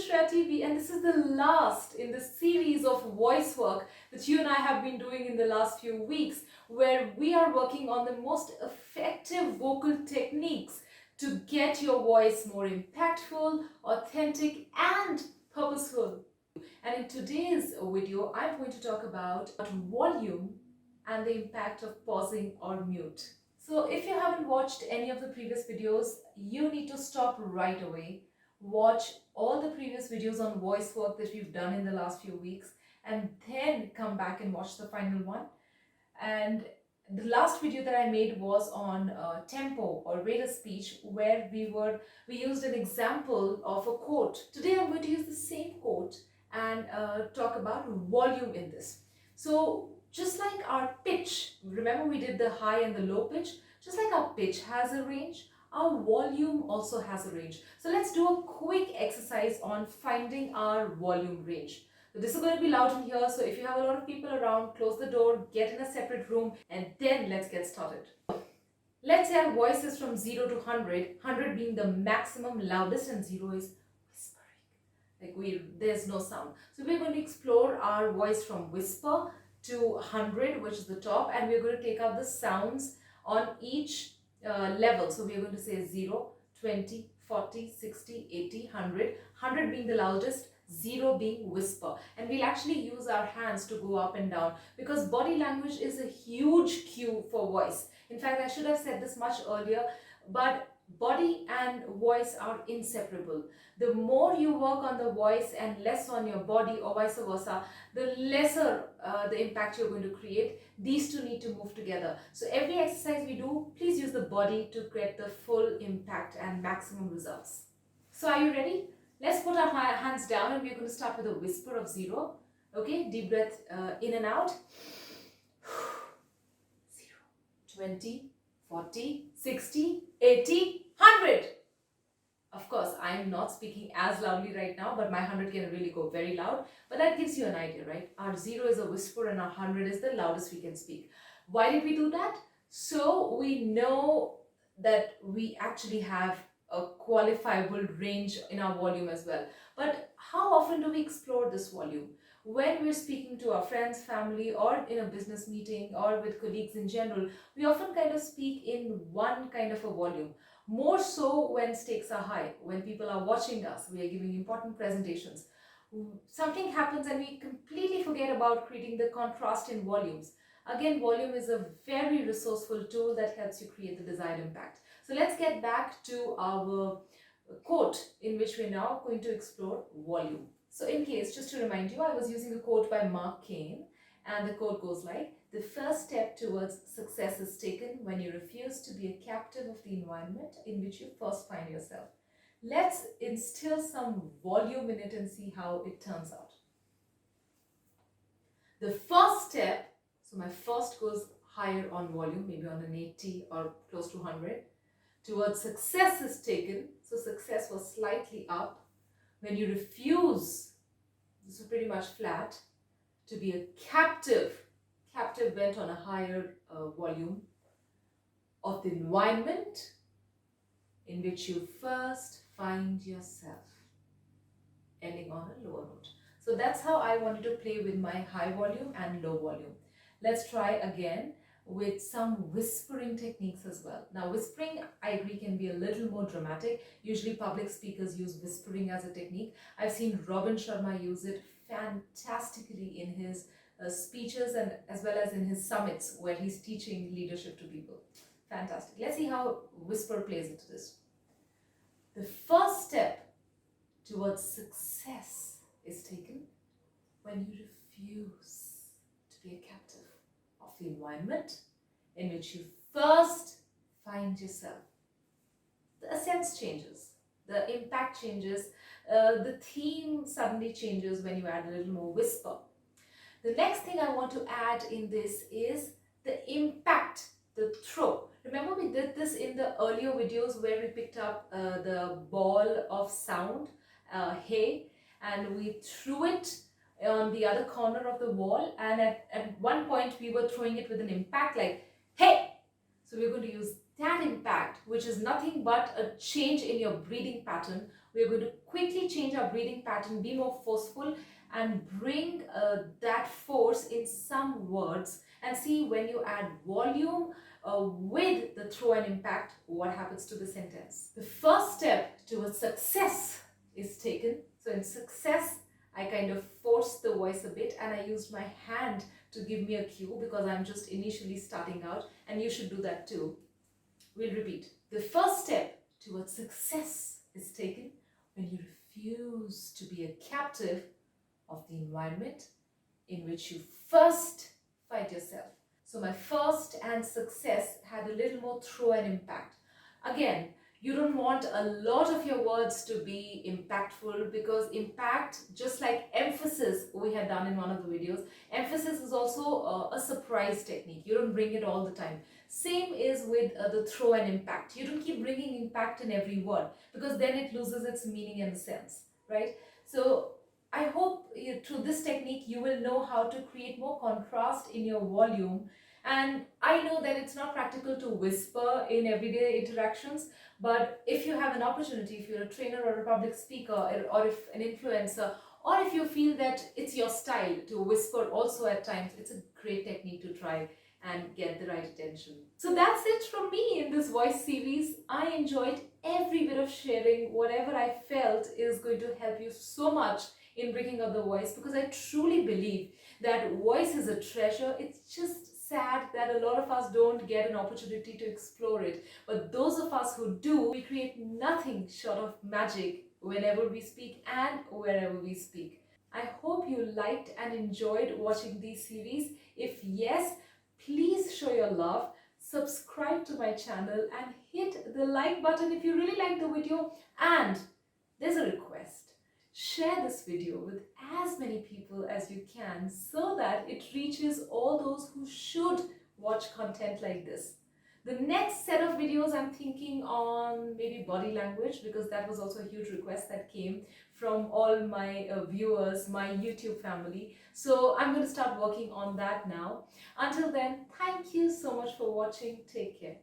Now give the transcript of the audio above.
Shreya TV, and this is the last in the series of voice work that you and I have been doing in the last few weeks, where we are working on the most effective vocal techniques to get your voice more impactful, authentic, and purposeful. And in today's video, I'm going to talk about volume and the impact of pausing or mute. So if you haven't watched any of the previous videos, you need to stop right away. Watch all the previous videos on voice work that we've done in the last few weeks, and then come back and watch the final one. And the last video that I made was on tempo or rate of speech, where we used an example of a quote. Today I'm going to use the same quote and talk about volume in this. So just like our pitch, remember we did the high and the low pitch, just like our pitch has a range, our volume also has a range. So let's do a quick exercise on finding our volume range. So this is going to be loud in here, so if you have a lot of people around, close the door, get in a separate room, and then let's get started. Let's say our voice is from 0 to 100, 100 being the maximum loudest and 0 is whispering. There's no sound. So we're going to explore our voice from whisper to 100, which is the top, and we're going to take out the sounds on each level. So we're going to say 0, 20, 40, 60, 80, 100. 100 being the loudest, 0 being whisper. And we'll actually use our hands to go up and down, because body language is a huge cue for voice. In fact, I should have said this much earlier, but body and voice are inseparable. The more you work on the voice and less on your body, or vice versa, the lesser the impact you're going to create. These two need to move together. So every exercise we do, please use the body to get the full impact and maximum results. So are you ready? Let's put our hands down, and we're going to start with a whisper of 0. Okay, deep breath in and out. 0, 20, 40, 60, 80, 100. Of course, I'm not speaking as loudly right now, but my 100 can really go very loud. But that gives you an idea, right? Our 0 is a whisper and our 100 is the loudest we can speak. Why did we do that? So we know that we actually have a qualifiable range in our volume as well. But how often do we explore this volume? When we're speaking to our friends, family, or in a business meeting, or with colleagues in general, we often kind of speak in one kind of a volume. More so when stakes are high, when people are watching us, we are giving important presentations. Something happens and we completely forget about creating the contrast in volumes. Again, volume is a very resourceful tool that helps you create the desired impact. So let's get back to our quote, in which we're now going to explore volume. So in case, just to remind you, I was using a quote by Mark Cain, and the quote goes like, "The first step towards success is taken when you refuse to be a captive of the environment in which you first find yourself." Let's instill some volume in it and see how it turns out. The first step, so my first goes higher on volume, maybe on an 80 or close to 100. Towards success is taken, so success was slightly up. When you refuse, this is pretty much flat, to be a captive went on a higher volume of the environment in which you first find yourself, ending on a lower note. So that's how I wanted to play with my high volume and low volume. Let's try again with some whispering techniques as well. Now, whispering, I agree, can be a little more dramatic. Usually public speakers use whispering as a technique. I've seen Robin Sharma use it fantastically in his speeches, and as well as in his summits where he's teaching leadership to people. Fantastic. Let's see how whisper plays into this. The first step towards success is taken when you refuse to be a captive of the environment in which you first find yourself. The essence changes, the impact changes, the theme suddenly changes when you add a little more whisper. The next thing I want to add in this is the impact, the throw. Remember, we did this in the earlier videos where we picked up the ball of sound, hey, and we threw it on the other corner of the wall, and at one point we were throwing it with an impact like hey. So we're going to use that impact, which is nothing but a change in your breathing pattern. We're going to quickly change our breathing pattern, be more forceful, and bring that force in some words, and see when you add volume with the throw and impact, what happens to the sentence. The first step towards success is taken. So in success, I kind of forced the voice a bit and I used my hand to give me a cue because I'm just initially starting out, and you should do that too. We'll repeat. The first step towards success is taken when you refuse to be a captive of the environment in which you first find yourself. So my first and success had a little more throw and impact. Again, you don't want a lot of your words to be impactful, because impact, just like emphasis we had done in one of the videos, emphasis is also a surprise technique. You don't bring it all the time. Same is with the throw and impact. You don't keep bringing impact in every word, because then it loses its meaning and sense, right? So I hope through this technique you will know how to create more contrast in your volume. And I know that it's not practical to whisper in everyday interactions, but if you have an opportunity, if you're a trainer or a public speaker, or if an influencer, or if you feel that it's your style to whisper also at times, it's a great technique to try and get the right attention. So that's it from me in this voice series. I enjoyed every bit of sharing. Whatever I felt is going to help you so much in bringing up the voice, because I truly believe that voice is a treasure. It's just sad that a lot of us don't get an opportunity to explore it. But those of us who do, we create nothing short of magic whenever we speak and wherever we speak. I hope you liked and enjoyed watching these series. If yes, please show your love, subscribe to my channel and hit the like button if you really like the video. And there's a request. Share this video with as many people as you can so that it reaches all those who should watch content like this. The next set of videos I'm thinking on maybe body language, because that was also a huge request that came from all my viewers, my YouTube family. So I'm going to start working on that now. Until then, thank you so much for watching. Take care.